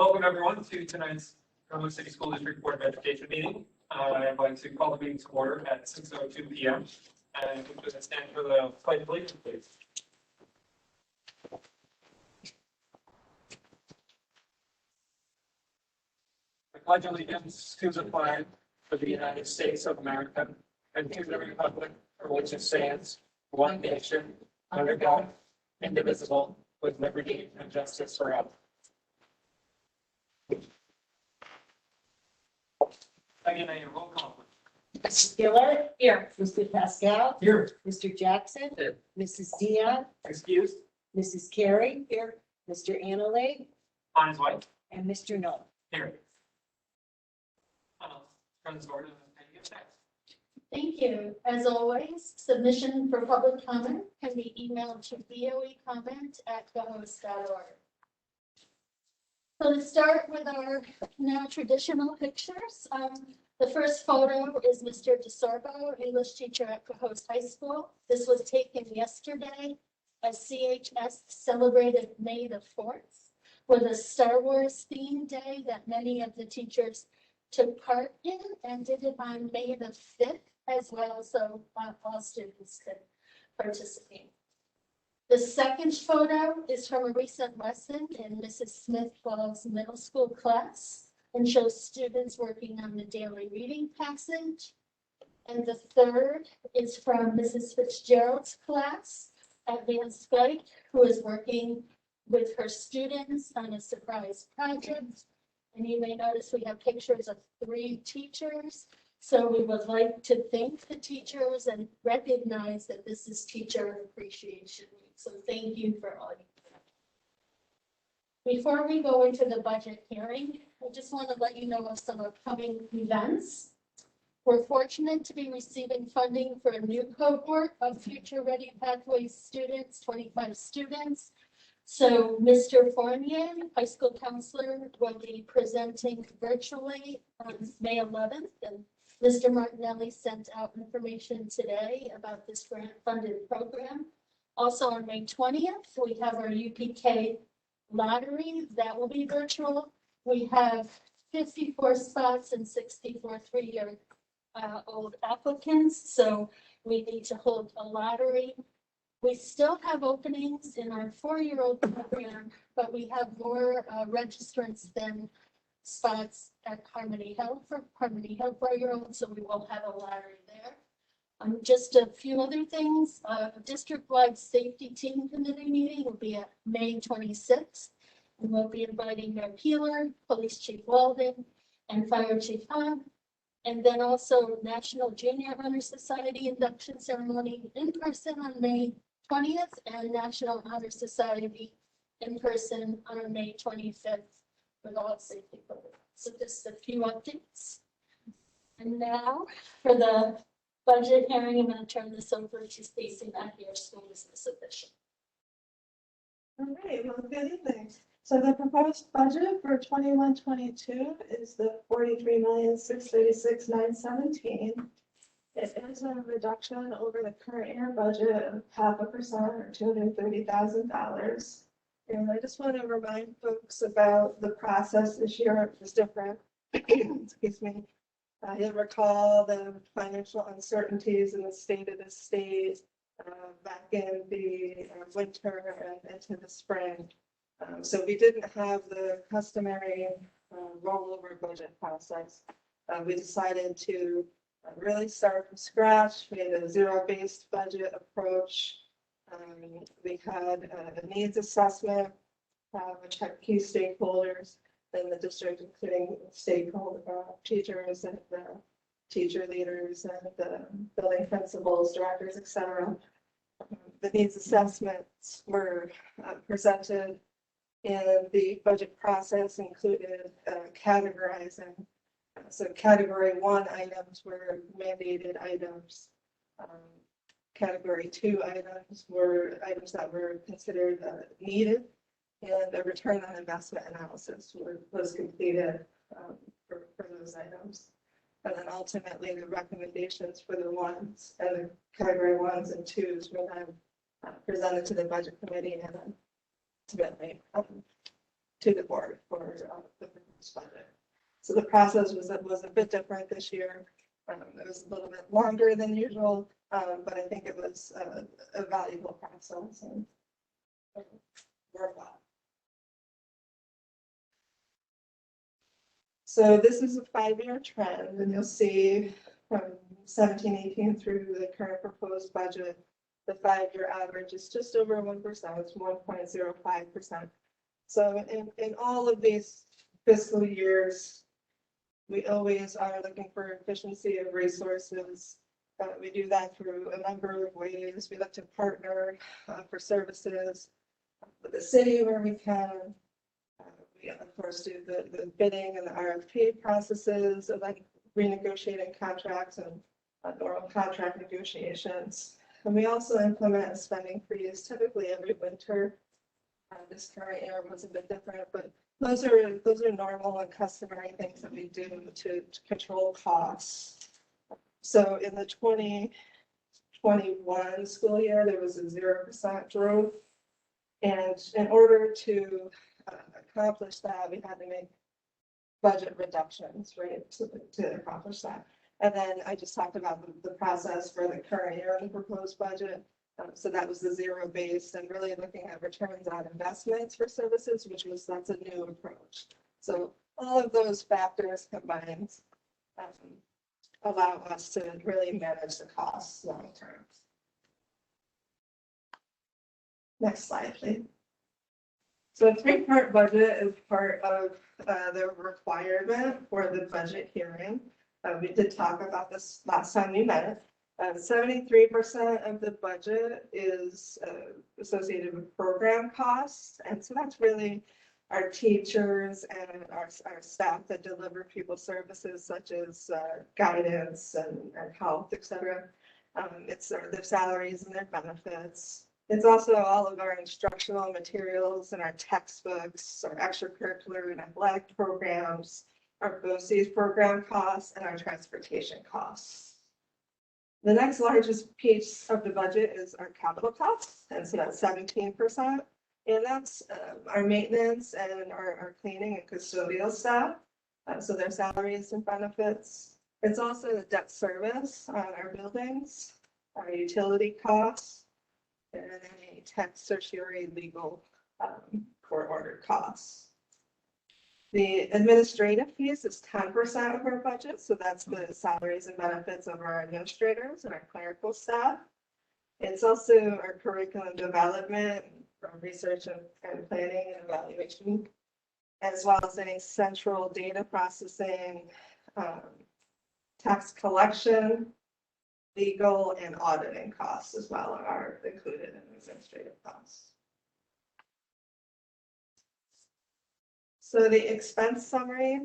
Welcome everyone to tonight's Cohoes City School District Board of Education meeting. I'd like to call the meeting to order at 6:02 p.m. and we could stand for the pledge of allegiance, please. I pledge allegiance to the flag of the United States of America and to the republic for which it stands, one nation, under God, indivisible, with liberty and justice for all. Again, a roll call. Mrs. Gillard? Here. Mr. Pascal? Here. Mr. Jackson? Here. Mrs. Dion? Excused. Mrs. Carey? Here. Mr. Annaly? On his way. And Mr. Knoll? Here. Turn this over to Peggy next. Thank you. As always, submission for public comment can be emailed to boecomment@cohoes.org. So to start with our now traditional pictures, the first photo is Mr. DeSorbo, English teacher at Cohoes High School. This was taken yesterday as CHS celebrated May the 4th with a Star Wars themed day that many of the teachers took part in and did it on May the 5th as well, so all students could participate. The second photo is from a recent lesson in Mrs. Smith-Ball's middle school class and shows students working on the daily reading passage. And the third is from Mrs. Fitzgerald's class at Van Skyke, who is working with her students on a surprise project. And you may notice we have pictures of 3 teachers. So we would like to thank the teachers and recognize that this is Teacher Appreciation Week. So thank you for all you do. Before we go into the budget hearing, I just want to let you know of some upcoming events. We're fortunate to be receiving funding for a new cohort of Future Ready Pathways students, 25 students. So Mr. Fournier, high school counselor, will be presenting virtually on May 11th. And Mr. Martinelli sent out information today about this grant funded program. Also on May 20th, we have our UPK lottery that will be virtual. We have 54 spots and 64 3-year-old applicants. So we need to hold a lottery. We still have openings in our 4-year-old program, but we have more registrants than spots at Harmony Hill for Harmony Hill 4-year-olds, so we will have a lottery there. Just a few other things. District-wide safety team committee meeting will be at May 26th, and we'll be inviting Mayor Peeler, Police Chief Walden, and Fire Chief Hahn. And then also National Junior Honor Society induction ceremony in person on May 20th, and National Honor Society in person on May 25th with all safety programs. So just a few updates. And now for the budget hearing, I'm going to turn this over to Stacy Mackey, school business official. All right, well, good evening. So the proposed budget for 21-22 is the $43,636,917. It is a reduction over the current year budget of 0.5% or $230,000. And I just want to remind folks about the process this year. It was different. Excuse me. You'll recall the financial uncertainties in the state of the state back in the winter and into the spring. So we didn't have the customary rollover budget process. We decided to really start from scratch. We had a zero-based budget approach. We had a needs assessment, which had key stakeholders in the district, including teachers and the teacher leaders and the building principals, directors, etc. The needs assessments were presented in the budget process, included categorizing. So category 1 items were mandated items. Category 2 items were items that were considered needed, and a return on investment analysis was completed for those items. And then ultimately the recommendations for the ones and the category 1s and 2s were then presented to the budget committee and then ultimately to the board for the proposed budget. So the process was a bit different this year. It was a little bit longer than usual, but I think it was a valuable process and worthwhile. So this is a 5-year trend, and you'll see from 17-18 through the current proposed budget, the 5-year average is just over 1%. It's 1.05%. So in all of these fiscal years, we always are looking for efficiency of resources. We do that through a number of ways. We look to partner for services with the city where we can. We, of course, do the bidding and the RFP processes, like renegotiating contracts and normal contract negotiations. And we also implement a spending freeze typically every winter. This current year was a bit different, but those are normal and customary things that we do to control costs. So in the 2021 school year, there was a 0% growth. And in order to accomplish that, we had to make budget reductions, right, to accomplish that. And then I just talked about the process for the current year and the proposed budget. So that was the zero base and really looking at returns on investments for services, that's a new approach. So all of those factors combined allow us to really manage the costs long term. Next slide, please. So a 3-part budget is part of the requirement for the budget hearing. We did talk about this last time we met. 73% of the budget is associated with program costs. And so that's really our teachers and our staff that deliver people services such as guidance and health, et cetera. It's their salaries and their benefits. It's also all of our instructional materials and our textbooks, our extracurricular and athletic programs, our BOCES program costs, and our transportation costs. The next largest piece of the budget is our capital costs, and so that's 17%. And that's our maintenance and our cleaning and custodial staff, so their salaries and benefits. It's also the debt service on our buildings, our utility costs, and any tax tertiary legal court ordered costs. The administrative piece is 10% of our budget, so that's the salaries and benefits of our administrators and our clerical staff. It's also our curriculum development, research and planning and evaluation, as well as any central data processing, tax collection, legal and auditing costs as well are included in administrative costs. So the expense summary,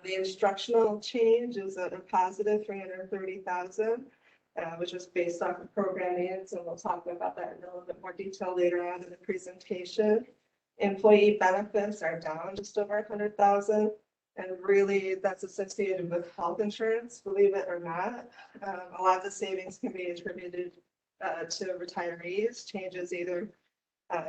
the instructional change is at a positive 330,000, which was based off of program needs, and we'll talk about that in a little bit more detail later on in the presentation. Employee benefits are down just over 100,000, and really that's associated with health insurance, believe it or not. A lot of the savings can be attributed to retirees, changes either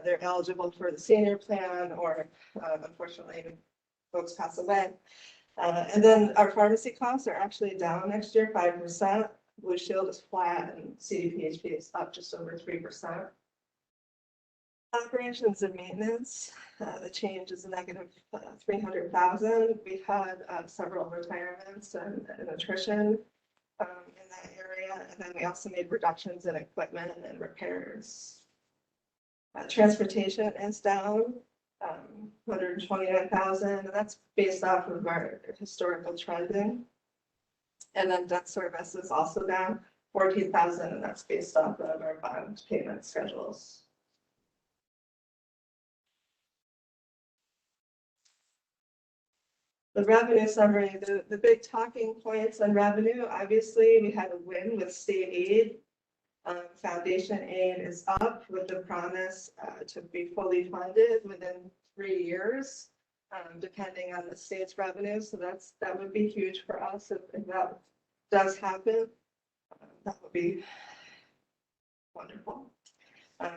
they're eligible for the senior plan or unfortunately folks pass away. And then our pharmacy costs are actually down next year 5%. Blue Shield is flat and CDPHP is up just over 3%. Operations and maintenance, the change is a negative 300,000. We had several retirements and attrition in that area, and then we also made reductions in equipment and repairs. Transportation is down 129,000, and that's based off of our historical trending. And then debt service is also down 14,000, and that's based off of our bond payment schedules. The revenue summary, the big talking points on revenue, obviously we had a win with state aid. Foundation aid is up with the promise to be fully funded within 3 years, depending on the state's revenue. So that would be huge for us if that does happen. That would be wonderful.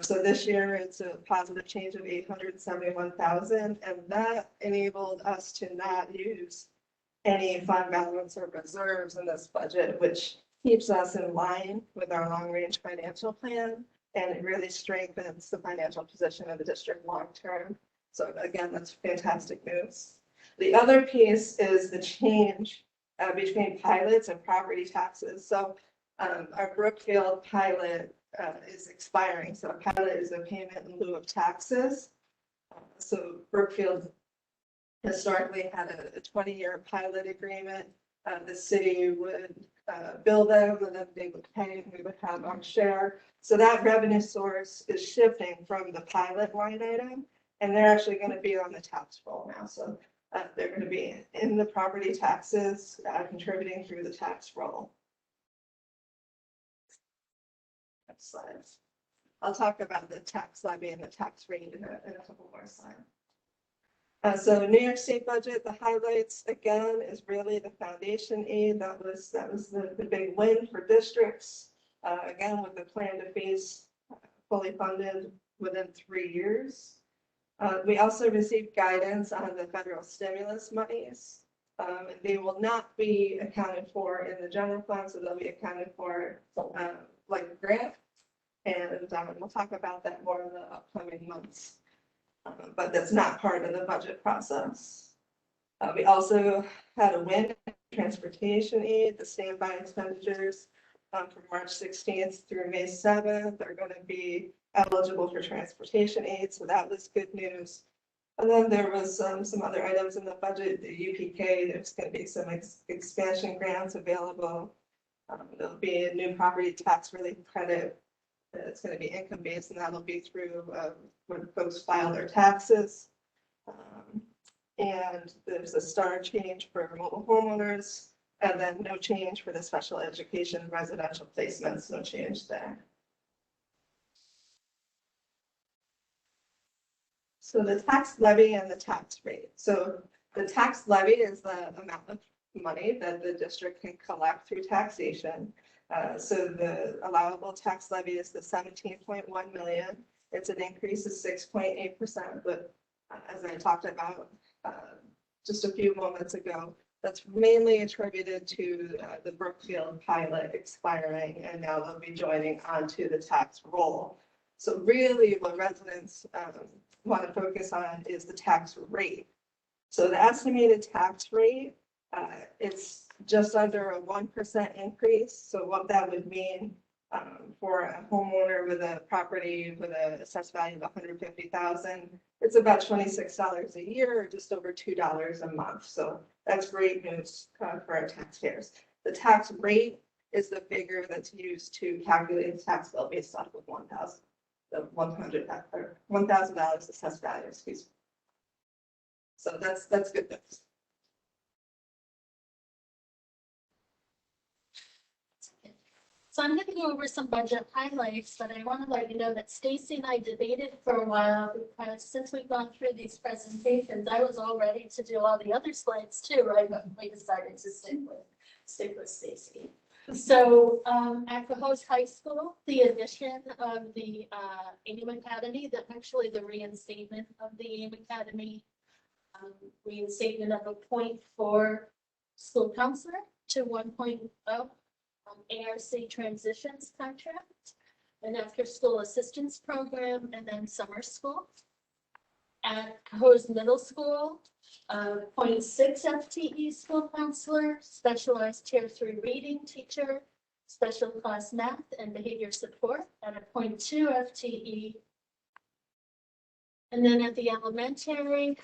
So this year it's a positive change of 871,000, and that enabled us to not use any fund balance or reserves in this budget, which keeps us in line with our long-range financial plan, and it really strengthens the financial position of the district long-term. So again, that's fantastic news. The other piece is the change between pilots and property taxes. So our Brookfield pilot is expiring. So a pilot is a payment in lieu of taxes. So Brookfield historically had a 20-year pilot agreement. The city would bill them and then they would pay and we would have our share. So that revenue source is shifting from the pilot line item, and they're actually going to be on the tax roll now. So they're going to be in the property taxes, contributing through the tax roll. Next slide. I'll talk about the tax levy and the tax rate in a couple more slides. So New York State budget, the highlights again is really the foundation aid. That was the big win for districts. Again, with the plan to phase fully funded within 3 years. We also received guidance on the federal stimulus monies. They will not be accounted for in the general fund, so they'll be accounted for like a grant. And we'll talk about that more in the upcoming months. But that's not part of the budget process. We also had a win in transportation aid. The standby expenditures from March 16th through May 7th are going to be eligible for transportation aid, so that was good news. And then there was some other items in the budget, the UPK, there's going to be some expansion grants available. There'll be a new property tax relief credit. It's going to be income based, and that'll be through when folks file their taxes. And there's a star change for mobile homeowners, and then no change for the special education residential placements, no change there. So the tax levy and the tax rate. So the tax levy is the amount of money that the district can collect through taxation. So the allowable tax levy is the 17.1 million. It's an increase of 6.8%, but as I talked about just a few moments ago, that's mainly attributed to the Brookfield pilot expiring, and now they'll be joining onto the tax roll. So really what residents want to focus on is the tax rate. So the estimated tax rate, it's just under a 1% increase. So what that would mean for a homeowner with a property with an assessed value of 150,000, it's about $26 a year, or just over $2 a month. So that's great news for our taxpayers. The tax rate is the figure that's used to calculate the tax bill based off of $1,000 assessed value, excuse me. So that's good news. So I'm going to go over some budget highlights, but I want to let you know that Stacy and I debated for a while, because since we've gone through these presentations, I was all ready to do all the other slides too, right? But we decided to stick with Stacy. So at Cohoes High School, the addition of the AIM Academy, actually the reinstatement of the AIM Academy, reinstatement of a .4 school counselor to 1.0. ARC transitions contract, an after school assistance program, and then summer school. At Cohoes Middle School, 0.6 FTE school counselor, specialized tier 3 reading teacher, special class math and behavior support at a 0.2 FTE. And then at the elementary,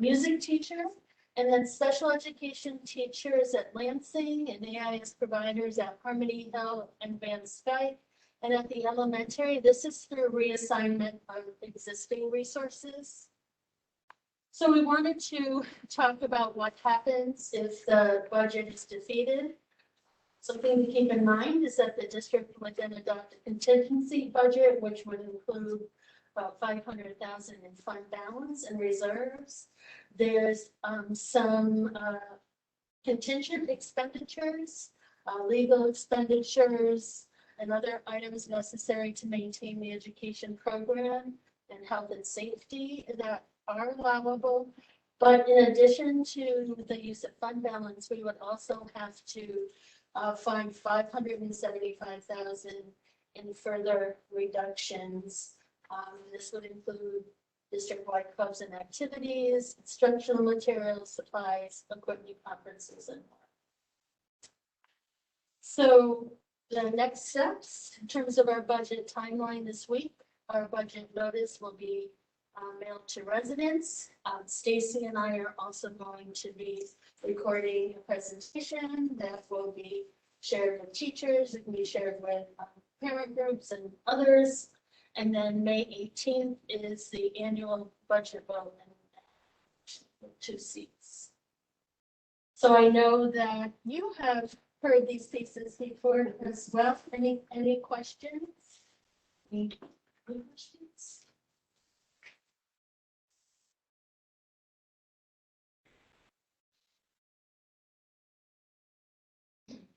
music teacher, and then special education teachers at Lansing and AIS providers at Harmony Hill and Van Skyke. And at the elementary, this is through reassignment of existing resources. So we wanted to talk about what happens if the budget is defeated. Something to keep in mind is that the district would then adopt a contingency budget, which would include about 500,000 in fund balance and reserves. There's some contingent expenditures, legal expenditures, and other items necessary to maintain the education program and health and safety that are allowable. But in addition to the use of fund balance, we would also have to find 575,000 in further reductions. This would include district-wide clubs and activities, instructional materials, supplies, equipment, conferences, and more. So the next steps in terms of our budget timeline this week, our budget notice will be mailed to residents. Stacy and I are also going to be recording a presentation that will be shared with teachers. It can be shared with parent groups and others. And then May 18th is the annual budget vote and 2 seats. So I know that you have heard these pieces before as well. Any questions? Any questions?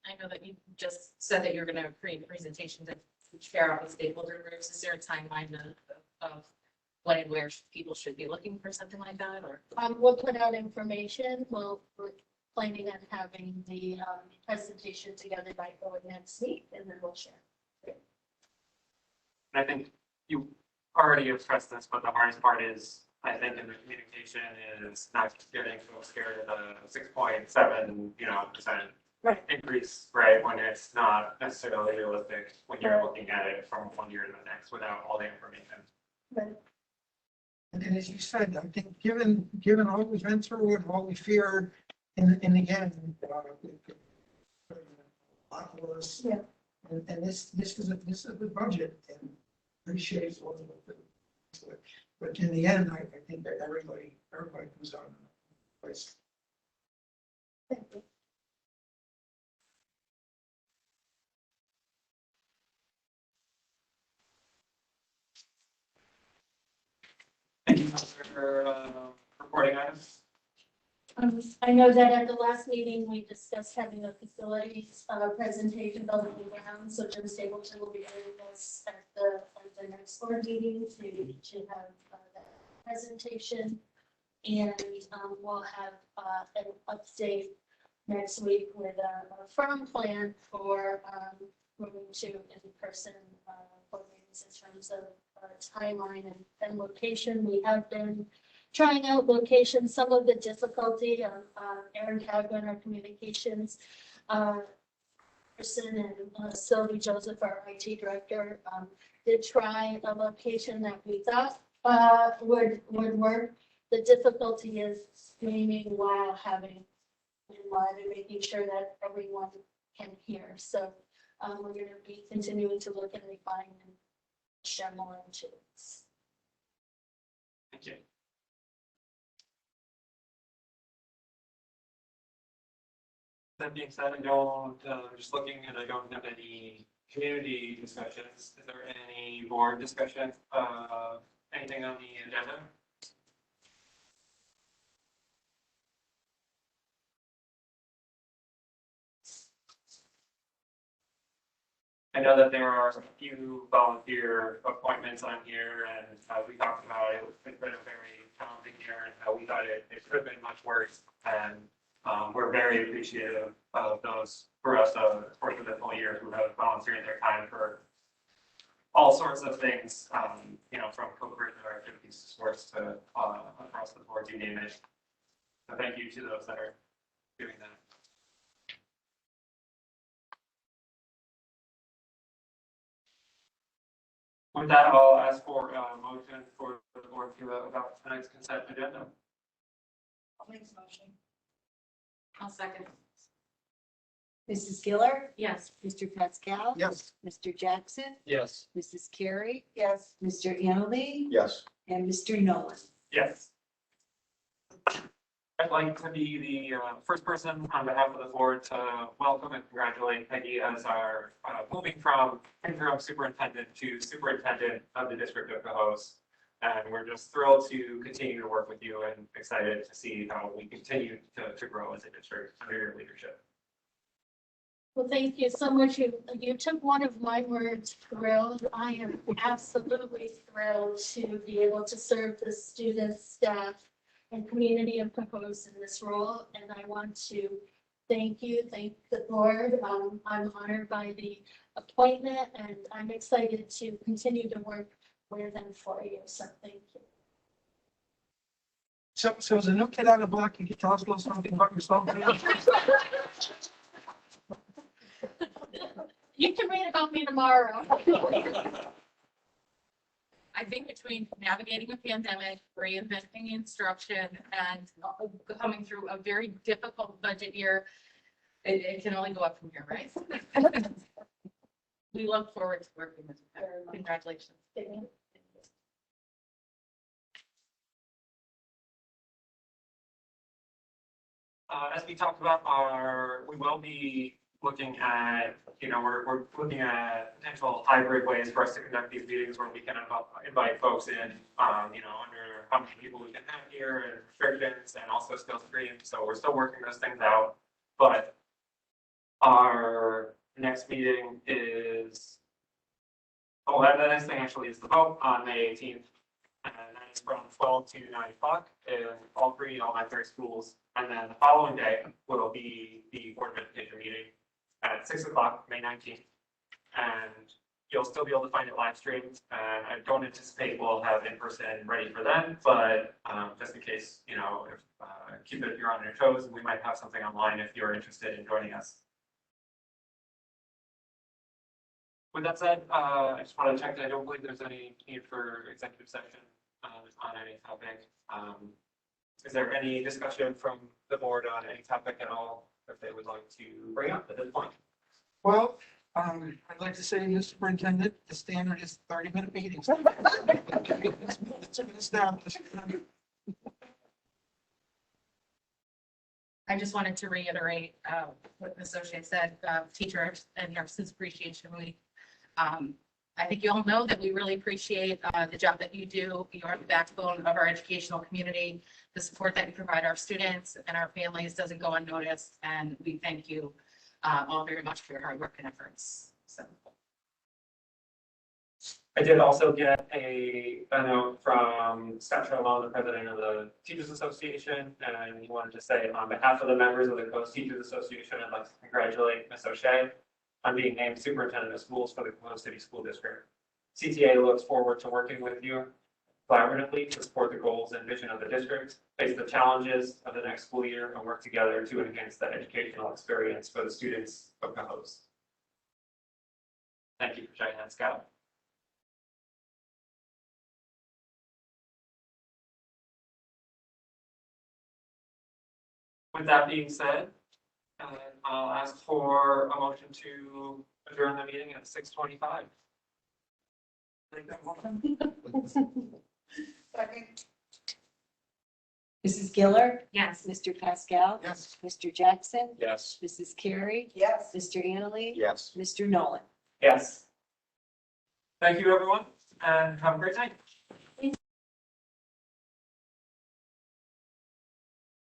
I know that you just said that you're gonna create presentations and share out with stakeholder groups. Is there a timeline of when and where people should be looking for something like that, or? We'll put out information. We're planning on having the presentation together by early next week, and then we'll share. I think you already expressed this, but the hardest part is, I think, in the communication is not getting folks scared of the 6.7, percent Right. increase, right? When it's not necessarily realistic when you're looking at it from one year to the next without all the information. But And as you said, I think given all we've been through and all we feared, in the end, a lot of us. Yeah. And this is a good budget and appreciate all of it. But in the end, I think that everybody comes out in a place. thank you. Thank you for reporting items. I know that at the last meeting, we discussed having a facilities presentation on the ground, so Jim Stapleton will be doing this at the next board meeting to have that presentation. And we'll have an update next week with a firm plan for moving to in-person board meetings in terms of timeline and location. We have been trying out locations. Some of the difficulty, Aaron Cagwin, our communications person, and Sylvie Joseph, our IT director, did try a location that we thought would work. The difficulty is streaming while having in live and making sure that everyone can hear. So we're going to be continuing to look and refine and share more into this. Thank you. That being said, I don't, just looking and I don't have any community discussions. Is there any board discussion, anything on the agenda? I know that there are a few volunteer appointments on here, and as we talked about, it's been a very challenging year, and we thought it could have been much worse. And we're very appreciative of those for us, of course, of the whole year who have volunteered their time for all sorts of things, from co-curricular activities to sports to across the board, you name it. So thank you to those that are doing that. With that, I'll ask for a motion for the board to adopt tonight's consent agenda. I'll make a motion. I'll second. Mrs. Giller, Yes. Mr. Pascal. Yes. Mr. Jackson, Yes. Mrs. Carey, Yes. Mr. Annaly, Yes. and Mr. Nolan. Yes. I'd like to be the first person on behalf of the board to welcome and congratulate Peggy as our moving from interim superintendent to superintendent of the district of Cohoes. And we're just thrilled to continue to work with you and excited to see how we continue to grow as a district under your leadership. Well, thank you so much. You took one of my words, thrilled. I am absolutely thrilled to be able to serve the students, staff, and community of Cohoes in this role. And I want to thank you, thank the board. I'm honored by the appointment and I'm excited to continue to work with and for you. So thank you. So as a new kid on the block, you could tell us a little something about yourself. You can read about me tomorrow. I think between navigating a pandemic, reinventing instruction, and coming through a very difficult budget year, it can only go up from here, right? We look forward to working with you. Congratulations. Thank you. As we talked about, we will be looking at, we're looking at potential hybrid ways for us to conduct these meetings where we can invite folks in, under how many people we can have here and restrictions and also still stream. So we're still working those things out. But our next meeting is, the next thing actually is the vote on May 18th. And that is from 12 to 9 o'clock in all three elementary schools. And then the following day will be the Board of Education meeting at 6 o'clock, May 19th. And you'll still be able to find it live streamed. And I don't anticipate we'll have in-person ready for then, but just in case, keep it if you're on your toes, and we might have something online if you're interested in joining us. With that said, I just want to check that I don't believe there's any need for executive session on any topic. Is there any discussion from the board on any topic at all that they would like to bring up at this point? Well, I'd like to say, Mr. Superintendent, the standard is 30-minute meetings. It's been established. I just wanted to reiterate what the associate said, Teachers and Nurses Appreciation Week. I think you all know that we really appreciate the job that you do. You are the backbone of our educational community. The support that you provide our students and our families doesn't go unnoticed, and we thank you all very much for your hard work and efforts. So. I did also get a note from Scott Charlone, the president of the Teachers Association, and he wanted to say on behalf of the members of the Coast Teachers Association, I'd like to congratulate Ms. O'Shea on being named superintendent of schools for the Cohoes City School District. CTA looks forward to working with you collaboratively to support the goals and vision of the district, face the challenges of the next school year, and work together to enhance the educational experience for the students of Cohoes. Thank you for joining us, Scott. With that being said, I'll ask for a motion to adjourn the meeting at 6:25. Mrs. Giller, Yes. Mr. Pascal, Yes. Mr. Jackson, Yes. Mrs. Carey, Yes. Mr. Annaly, Yes. Mr. Nolan. Yes. Thank you, everyone, and have a great night.